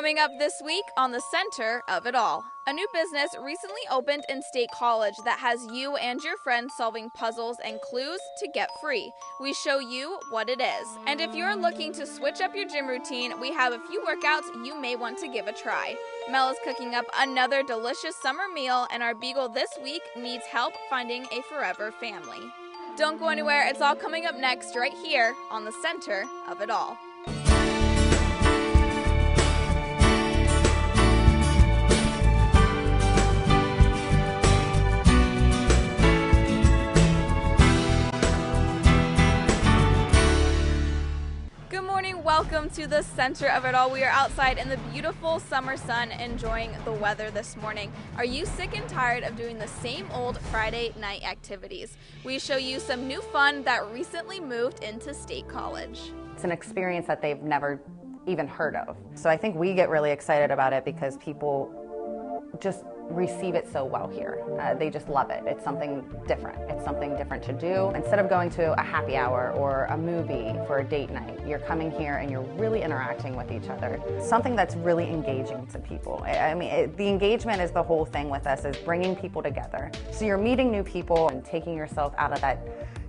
Coming up this week on the center of it all. A new business recently opened in State College that has you and your friends solving puzzles and clues to get free. We show you what it is. And if you're looking to switch up your gym routine, we have a few workouts you may want to give a try. Mel is cooking up another delicious summer meal, and our beagle this week needs help finding a forever family. Don't go anywhere, it's all coming up next right here on the center of it all. Welcome to the center of it all. We are outside in the beautiful summer sun enjoying the weather this morning. Are you sick and tired of doing the same old Friday night activities? We show you some new fun that recently moved into State College. It's an experience that they've never even heard of. So I think we get really excited about it because people just receive it so well here. They just love it. It's something different. It's something different to do. Instead of going to a happy hour or a movie for a date night, you're coming here and you're really interacting with each other. Something that's really engaging to people. I mean, the engagement is the whole thing with us, is bringing people together. So you're meeting new people and taking yourself out of that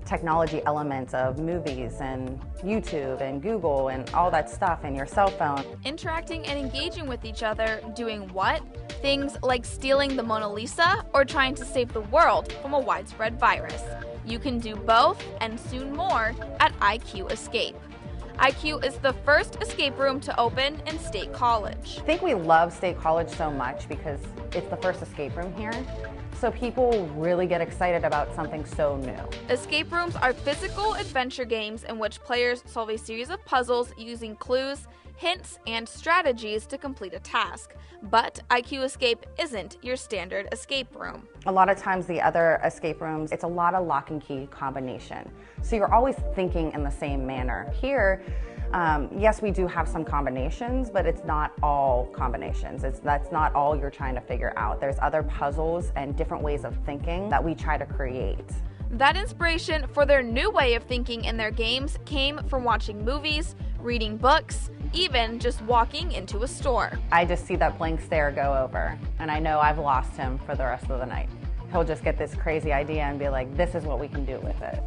technology element of movies and YouTube and Google and all that stuff and your cell phone. Interacting and engaging with each other, doing what? Things like stealing the Mona Lisa or trying to save the world from a widespread virus. You can do both and soon more at IQ Escape. IQ is the first escape room to open in State College. I think we love State College so much because it's the first escape room here. So people really get excited about something so new. Escape rooms are physical adventure games in which players solve a series of puzzles using clues, hints, and strategies to complete a task. But IQ Escape isn't your standard escape room. A lot of times the other escape rooms, it's a lot of lock and key combination. So you're always thinking in the same manner. Here, yes, we do have some combinations, but it's not all combinations. That's not all you're trying to figure out. There's other puzzles and different ways of thinking that we try to create. That inspiration for their new way of thinking in their games came from watching movies, reading books, even just walking into a store. I just see that blank stare go over, and I know I've lost him for the rest of the night. He'll just get this crazy idea and be like, this is what we can do with it.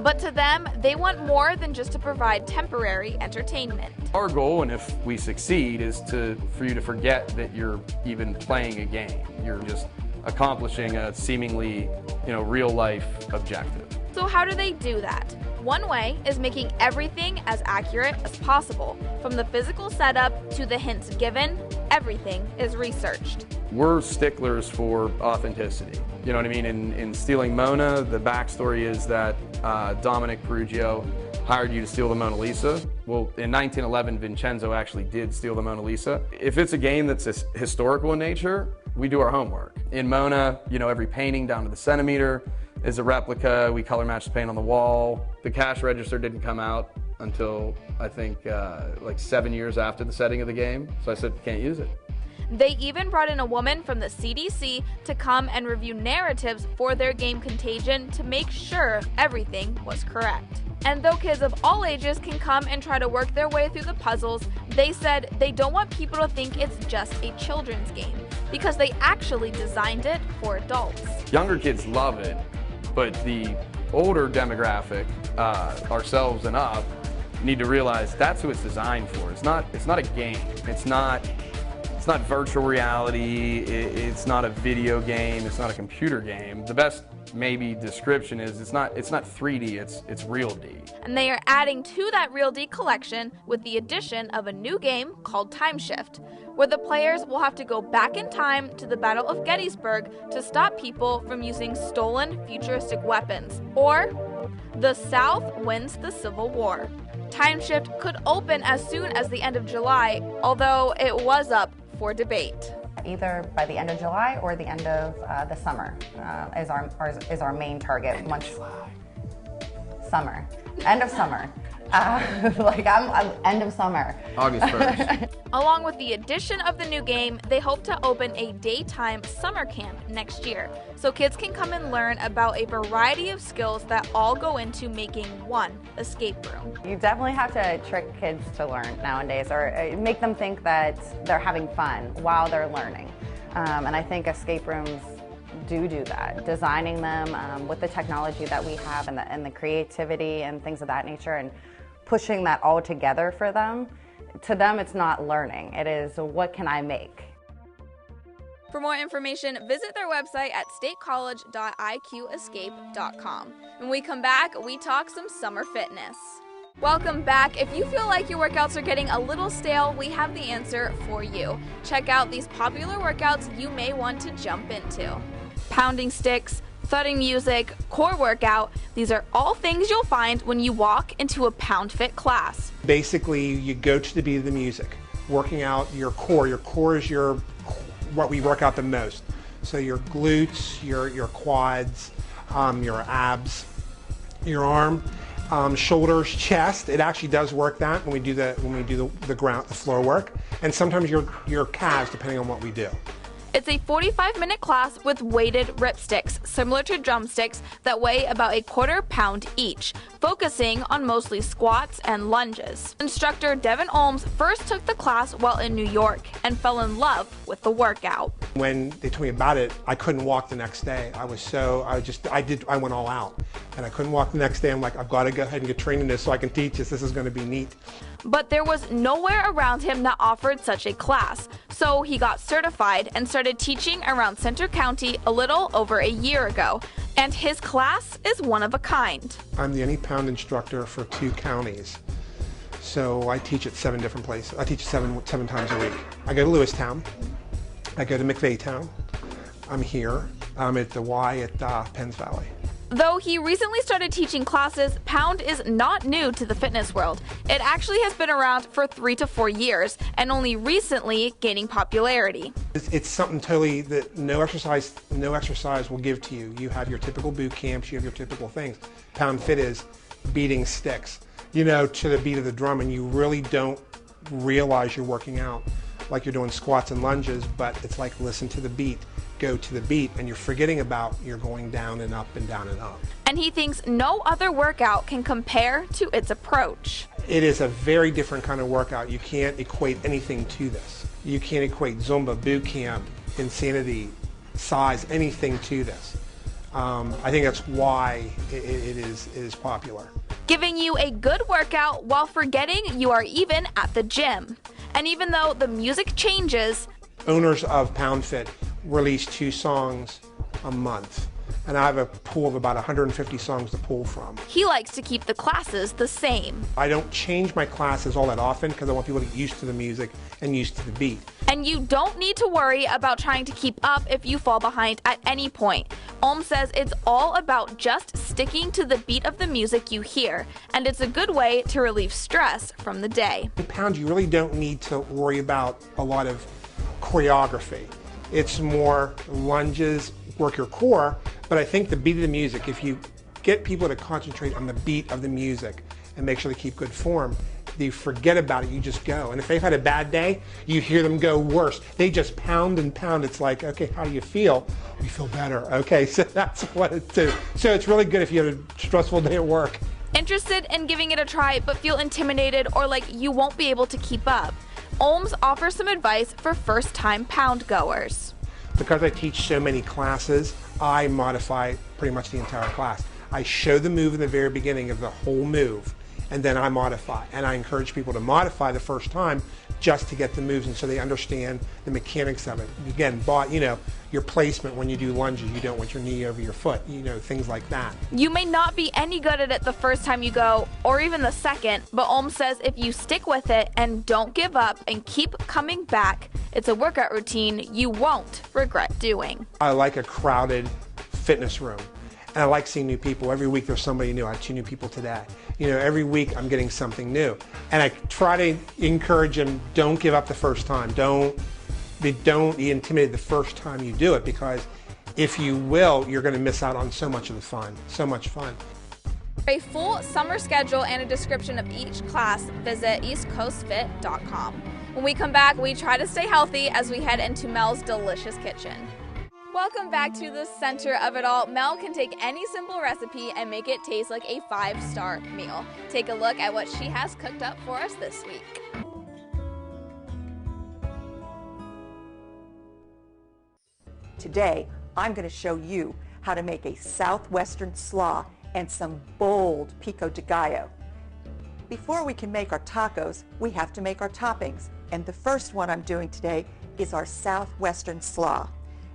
But to them, they want more than just to provide temporary entertainment. Our goal, and if we succeed, is for you to forget that you're even playing a game. You're just accomplishing a seemingly, real-life objective. So how do they do that? One way is making everything as accurate as possible. From the physical setup to the hints given, everything is researched. We're sticklers for authenticity. You know what I mean? In Stealing Mona, the backstory is that Dominic Perugio hired you to steal the Mona Lisa. Well, in 1911, Vincenzo actually did steal the Mona Lisa. If it's a game that's historical in nature, we do our homework. In Mona, every painting down to the centimeter is a replica. We color match the paint on the wall. The cash register didn't come out until, I think, like 7 years after the setting of the game. So I said, can't use it. They even brought in a woman from the CDC to come and review narratives for their game Contagion to make sure everything was correct. And though kids of all ages can come and try to work their way through the puzzles, they said they don't want people to think it's just a children's game because they actually designed it for adults. Younger kids love it, but the older demographic, ourselves and up, need to realize that's who it's designed for. It's not a game. It's not virtual reality. It's not a video game. It's not a computer game. The best maybe description is it's not 3D. It's real D. And they are adding to that real D collection with the addition of a new game called Time Shift, where the players will have to go back in time to the Battle of Gettysburg to stop people from using stolen futuristic weapons, or the South wins the Civil War. Time Shift could open as soon as the end of July, although it was up for debate. Either by the end of July or the end of the summer is our main target. Summer. End of summer. Like I'm end of summer. August 1st. Along with the addition of the new game, they hope to open a daytime summer camp next year, so kids can come and learn about a variety of skills that all go into making one escape room. You definitely have to trick kids to learn nowadays, or make them think that they're having fun while they're learning. And I think escape rooms do that, designing them with the technology that we have and the creativity and things of that nature, and pushing that all together for them. To them, it's not learning. It is, what can I make? For more information, visit their website at statecollege.iqescape.com. When we come back, we talk some summer fitness. Welcome back. If you feel like your workouts are getting a little stale, we have the answer for you. Check out these popular workouts you may want to jump into. Pounding sticks, thudding music, core workout, these are all things you'll find when you walk into a Pound Fit class. Basically, you go to the beat of the music, working out your core. Your core is what we work out the most. So your glutes, your quads, your abs, your arm, shoulders, chest. It actually does work that when we do the floor work, and sometimes your calves, depending on what we do. It's a 45-minute class with weighted ripsticks, similar to drumsticks, that weigh about a quarter pound each, focusing on mostly squats and lunges. Instructor Devin Olms first took the class while in New York and fell in love with the workout. When they told me about it, I couldn't walk the next day. I went all out, and I couldn't walk the next day. I'm like, I've got to go ahead and get trained in this so I can teach this. This is going to be neat. But there was nowhere around him that offered such a class, so he got certified and started teaching around Center County a little over a year ago, and his class is one of a kind. I'm the any pound instructor for 2 counties, so I teach at 7 different places. I teach 7 times a week. I go to Lewistown, I go to McVaytown, I'm here, I'm at the Y at Penns Valley. Though he recently started teaching classes, Pound is not new to the fitness world. It actually has been around for 3 to 4 years and only recently gaining popularity. It's something totally that no exercise will give to you. You have your typical boot camps, you have your typical things. Pound Fit is beating sticks, to the beat of the drum, and you really don't realize you're working out like you're doing squats and lunges, but it's like listen to the beat. Go to the beat, and you're forgetting about you're going down and up and down and up. And he thinks no other workout can compare to its approach. It is a very different kind of workout. You can't equate anything to this. You can't equate Zumba, boot camp, insanity, size, anything to this. I think that's why it is popular. Giving you a good workout while forgetting you are even at the gym. And even though the music changes, owners of Pound Fit release 2 songs a month, and I have a pool of about 150 songs to pull from. He likes to keep the classes the same. I don't change my classes all that often because I want people to get used to the music and used to the beat. And you don't need to worry about trying to keep up if you fall behind at any point. Olm says it's all about just sticking to the beat of the music you hear, and it's a good way to relieve stress from the day. In Pound, you really don't need to worry about a lot of choreography. It's more lunges, work your core, but I think the beat of the music, if you get people to concentrate on the beat of the music and make sure they keep good form, they forget about it, you just go. And if they've had a bad day, you hear them go worse. They just pound and pound. It's like, okay, how do you feel? You feel better. Okay, so that's what it is. So it's really good if you have a stressful day at work. Interested in giving it a try but feel intimidated or like you won't be able to keep up? Olms offers some advice for first-time Pound goers. Because I teach so many classes, I modify pretty much the entire class. I show the move in the very beginning of the whole move, and then I modify. And I encourage people to modify the first time just to get the moves, and so they understand the mechanics of it. Again, your placement when you do lunges, you don't want your knee over your foot, things like that. You may not be any good at it the first time you go, or even the second, but Olm says if you stick with it and don't give up and keep coming back, it's a workout routine you won't regret doing. I like a crowded fitness room. And I like seeing new people. Every week there's somebody new. I had 2 new people today. Every week I'm getting something new. And I try to encourage them, don't give up the first time. Don't be intimidated the first time you do it, because if you will, you're going to miss out on so much of the fun, so much fun. For a full summer schedule and a description of each class, visit eastcoastfit.com. When we come back, we try to stay healthy as we head into Mel's delicious kitchen. Welcome back to the center of it all. Mel can take any simple recipe and make it taste like a 5-star meal. Take a look at what she has cooked up for us this week. Today, I'm going to show you how to make a southwestern slaw and some bold pico de gallo. Before we can make our tacos, we have to make our toppings. And the first one I'm doing today is our southwestern slaw.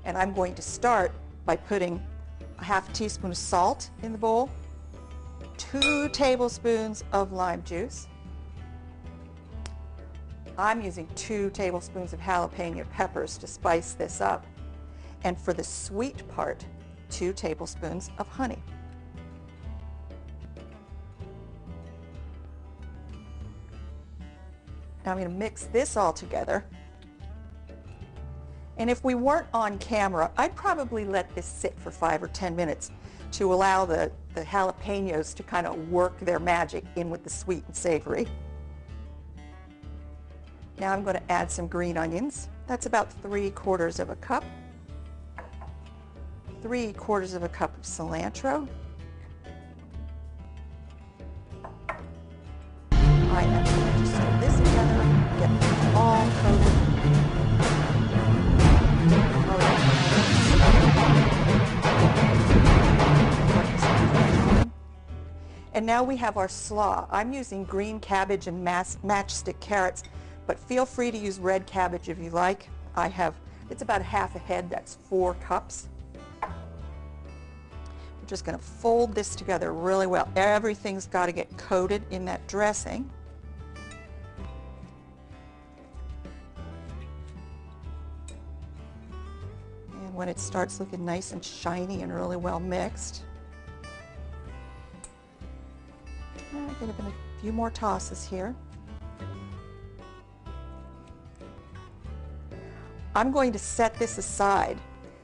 And I'm going to start by putting a half teaspoon of salt in the bowl, 2 tablespoons of lime juice. I'm using 2 tablespoons of jalapeno peppers to spice this up. And for the sweet part, 2 tablespoons of honey. Now I'm going to mix this all together. And if we weren't on camera, I'd probably let this sit for 5 or 10 minutes to allow the jalapenos to kind of work their magic in with the sweet and savory. Now I'm going to add some green onions. That's about 3/4 of a cup. 3/4 of a cup of cilantro. I am going to stir this together, get them all coated. And now we have our slaw. I'm using green cabbage and matchstick carrots, but feel free to use red cabbage if you like. It's about half a head, that's 4 cups. We're just going to fold this together really well. Everything's got to get coated in that dressing. And when it starts looking nice and shiny and really well mixed, I'll give it a few more tosses here. I'm going to set this aside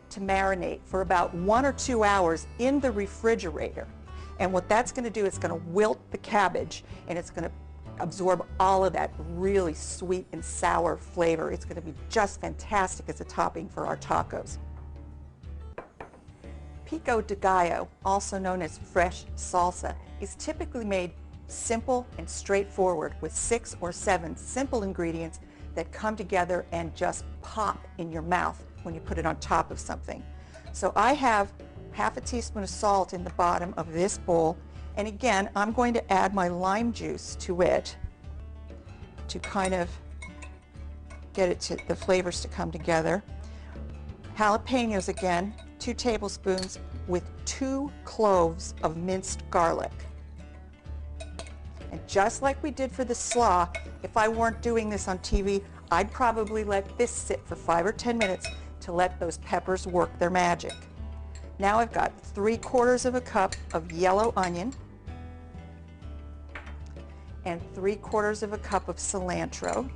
to marinate for about 1 or 2 hours in the refrigerator. And what that's going to do is going to wilt the cabbage, and it's going to absorb all of that really sweet and sour flavor. It's going to be just fantastic as a topping for our tacos. Pico de gallo, also known as fresh salsa, is typically made simple and straightforward with 6 or 7 simple ingredients that come together and just pop in your mouth when you put it on top of something. So I have half a teaspoon of salt in the bottom of this bowl, and again I'm going to add my lime juice to it to kind of get it to the flavors to come together. Jalapenos again, 2 tablespoons with 2 cloves of minced garlic. And just like we did for the slaw, if I weren't doing this on TV, I'd probably let this sit for 5 or 10 minutes to let those peppers work their magic. Now I've got 3/4 of a cup of yellow onion and 3/4 of a cup of cilantro.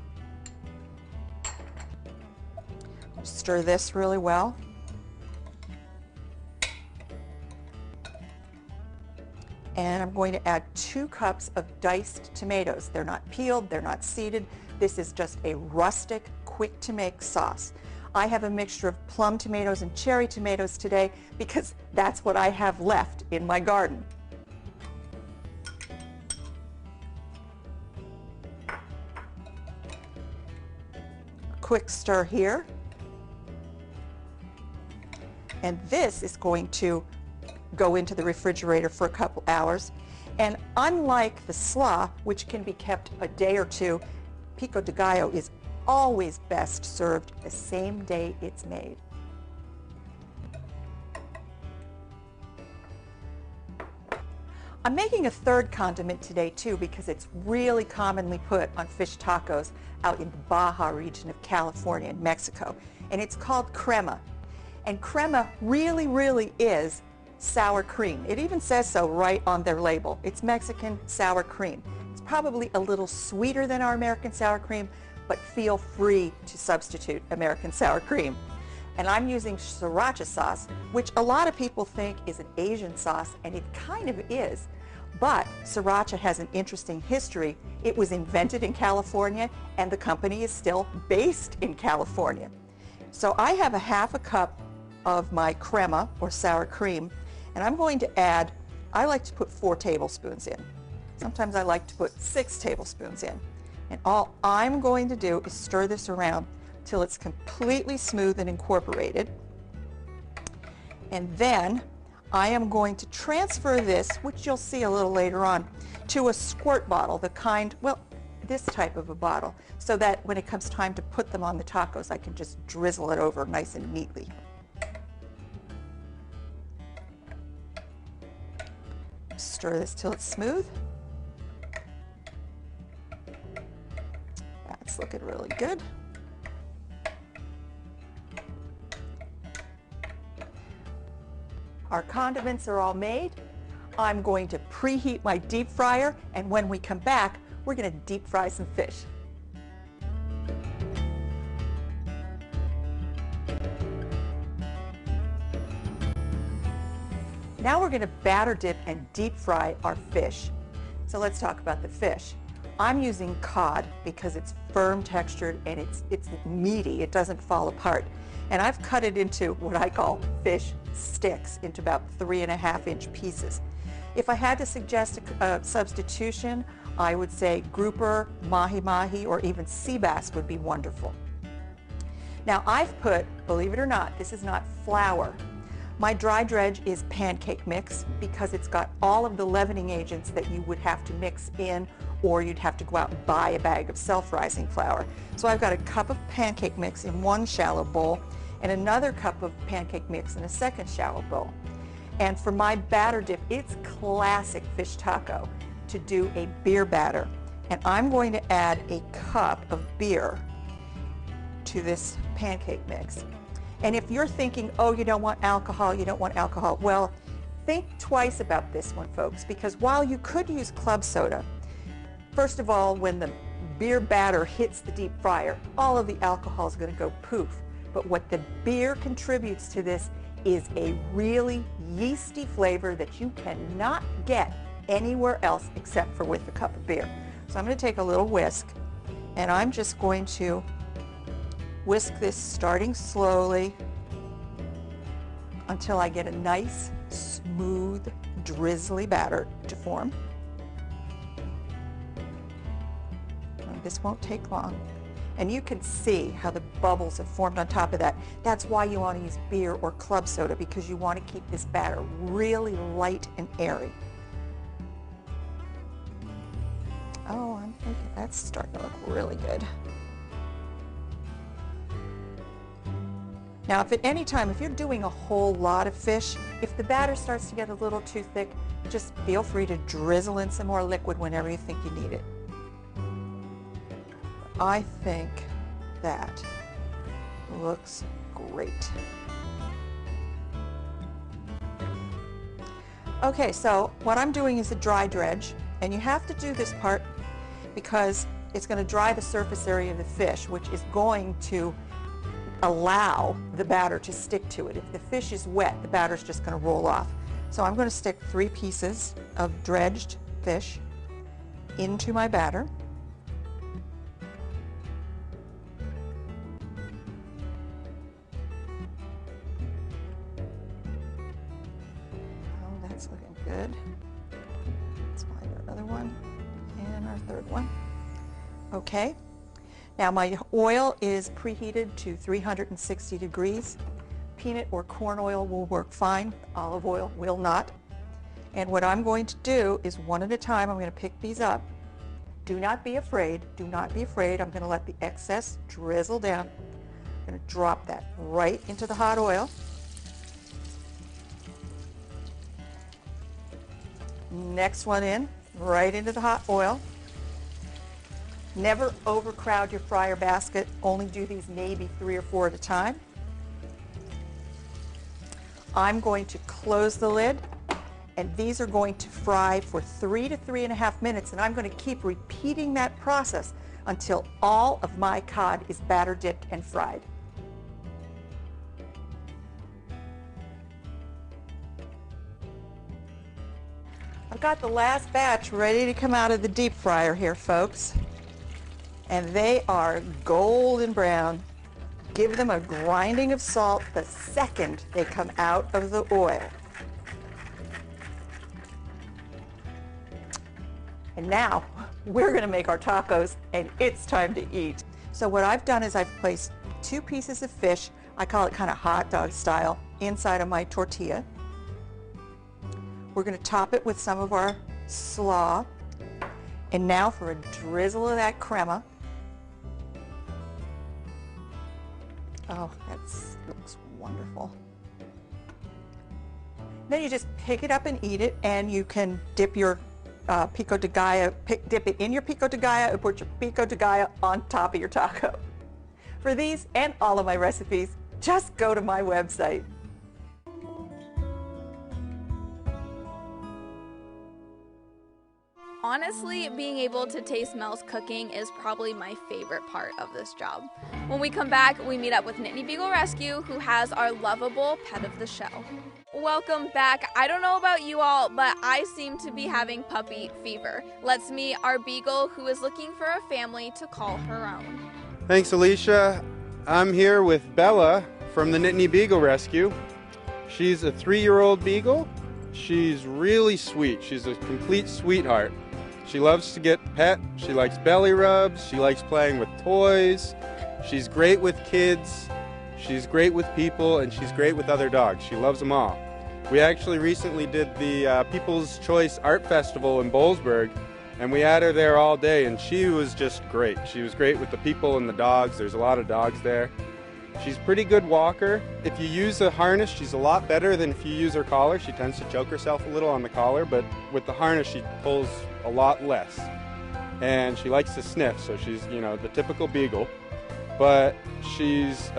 Stir this really well. And I'm going to add 2 cups of diced tomatoes. They're not peeled, they're not seeded. This is just a rustic, quick to make sauce. I have a mixture of plum tomatoes and cherry tomatoes today because that's what I have left in my garden. A quick stir here. And this is going to go into the refrigerator for a couple hours. And unlike the slaw, which can be kept a day or 2, pico de gallo is always best served the same day it's made. I'm making a third condiment today too because it's really commonly put on fish tacos out in the Baja region of California and Mexico. And it's called crema. And crema really is sour cream. It even says so right on their label. It's Mexican sour cream. It's probably a little sweeter than our American sour cream, but feel free to substitute American sour cream. And I'm using sriracha sauce, which a lot of people think is an Asian sauce, and it kind of is. But sriracha has an interesting history. It was invented in California, and the company is still based in California. So I have a half a cup of my crema, or sour cream, and I'm going to add, I like to put 4 tablespoons in. Sometimes I like to put 6 tablespoons in. And all I'm going to do is stir this around till it's completely smooth and incorporated. And then I am going to transfer this, which you'll see a little later on, to a squirt bottle, the kind, well, this type of a bottle, so that when it comes time to put them on the tacos, I can just drizzle it over nice and neatly. Stir this till it's smooth. That's looking really good. Our condiments are all made. I'm going to preheat my deep fryer, and when we come back, we're going to deep fry some fish. Now we're going to batter dip and deep fry our fish. So let's talk about the fish. I'm using cod because it's firm textured and it's meaty. It doesn't fall apart. And I've cut it into what I call fish sticks, into about 3.5-inch pieces. If I had to suggest a substitution, I would say grouper, mahi-mahi, or even sea bass would be wonderful. Now I've put, believe it or not, this is not flour. My dry dredge is pancake mix because it's got all of the leavening agents that you would have to mix in, or you'd have to go out and buy a bag of self-rising flour. So I've got a cup of pancake mix in one shallow bowl and another cup of pancake mix in a second shallow bowl. And for my batter dip, it's classic fish taco to do a beer batter. And I'm going to add a cup of beer to this pancake mix. And if you're thinking, oh, you don't want alcohol, well, think twice about this one, folks, because while you could use club soda, first of all, when the beer batter hits the deep fryer, all of the alcohol is going to go poof. But what the beer contributes to this is a really yeasty flavor that you cannot get anywhere else except for with a cup of beer. So I'm going to take a little whisk, and I'm just going to whisk this starting slowly until I get a nice, smooth, drizzly batter to form. And this won't take long. And you can see how the bubbles have formed on top of that. That's why you want to use beer or club soda, because you want to keep this batter really light and airy. Oh, I'm thinking that's starting to look really good. Now, if at any time, if you're doing a whole lot of fish, if the batter starts to get a little too thick, just feel free to drizzle in some more liquid whenever you think you need it. I think that looks great. Okay, so what I'm doing is a dry dredge, and you have to do this part because it's going to dry the surface area of the fish, which is going to allow the batter to stick to it. If the fish is wet, the batter's just going to roll off. So I'm going to stick 3 pieces of dredged fish into my batter. Oh, that's looking good. Let's find our other one and our third one. Okay. Now my oil is preheated to 360 degrees. Peanut or corn oil will work fine. Olive oil will not. And what I'm going to do is one at a time, I'm going to pick these up. Do not be afraid. Do not be afraid. I'm going to let the excess drizzle down. I'm going to drop that right into the hot oil. Next one in, right into the hot oil. Never overcrowd your fryer basket. Only do these maybe 3 or 4 at a time. I'm going to close the lid, and these are going to fry for 3 to 3.5 minutes, and I'm going to keep repeating that process until all of my cod is batter dipped and fried. got the last batch ready to come out of the deep fryer here, folks. And they are golden brown. Give them a grinding of salt the second they come out of the oil. And now we're going to make our tacos, and it's time to eat. So what I've done is I've placed 2 pieces of fish, I call it kind of hot dog style, inside of my tortilla. We're going to top it with some of our slaw. And now for a drizzle of that crema. Oh, that looks wonderful. Then you just pick it up and eat it, and you can dip your pico de gallo, dip it in your pico de gallo and put your pico de gallo on top of your taco. For these and all of my recipes, just go to my website. Honestly, being able to taste Mel's cooking is probably my favorite part of this job. When we come back, we meet up with Nittany Beagle Rescue, who has our lovable pet of the show. Welcome back. I don't know about you all, but I seem to be having puppy fever. Let's meet our beagle, who is looking for a family to call her own. Thanks, Alicia. I'm here with Bella from the Nittany Beagle Rescue. She's a 3-year-old beagle. She's really sweet. She's a complete sweetheart. She loves to get pet. She likes belly rubs. She likes playing with toys. She's great with kids. She's great with people, and she's great with other dogs. She loves them all. We actually recently did the People's Choice Art Festival in Boalsburg, and we had her there all day, and she was just great. She was great with the people and the dogs. There's a lot of dogs there. She's a pretty good walker. If you use a harness, she's a lot better than if you use her collar. She tends to choke herself a little on the collar, but with the harness, she pulls a lot less. And she likes to sniff, so she's, you know, the typical beagle. But she's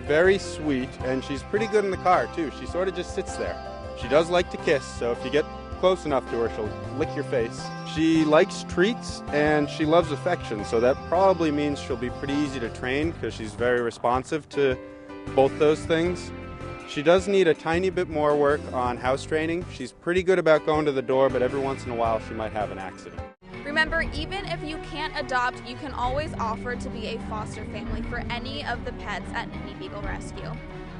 very sweet, and she's pretty good in the car, too. She sort of just sits there. She does like to kiss, so if you get close enough to her, she'll lick your face. She likes treats, and she loves affection, so that probably means she'll be pretty easy to train because she's very responsive to both those things. She does need a tiny bit more work on house training. She's pretty good about going to the door, but every once in a while she might have an accident. Remember, even if you can't adopt, you can always offer to be a foster family for any of the pets at Nittany Beagle Rescue.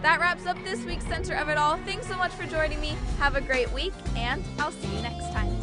That wraps up this week's Center of It All. Thanks so much for joining me. Have a great week, and I'll see you next time.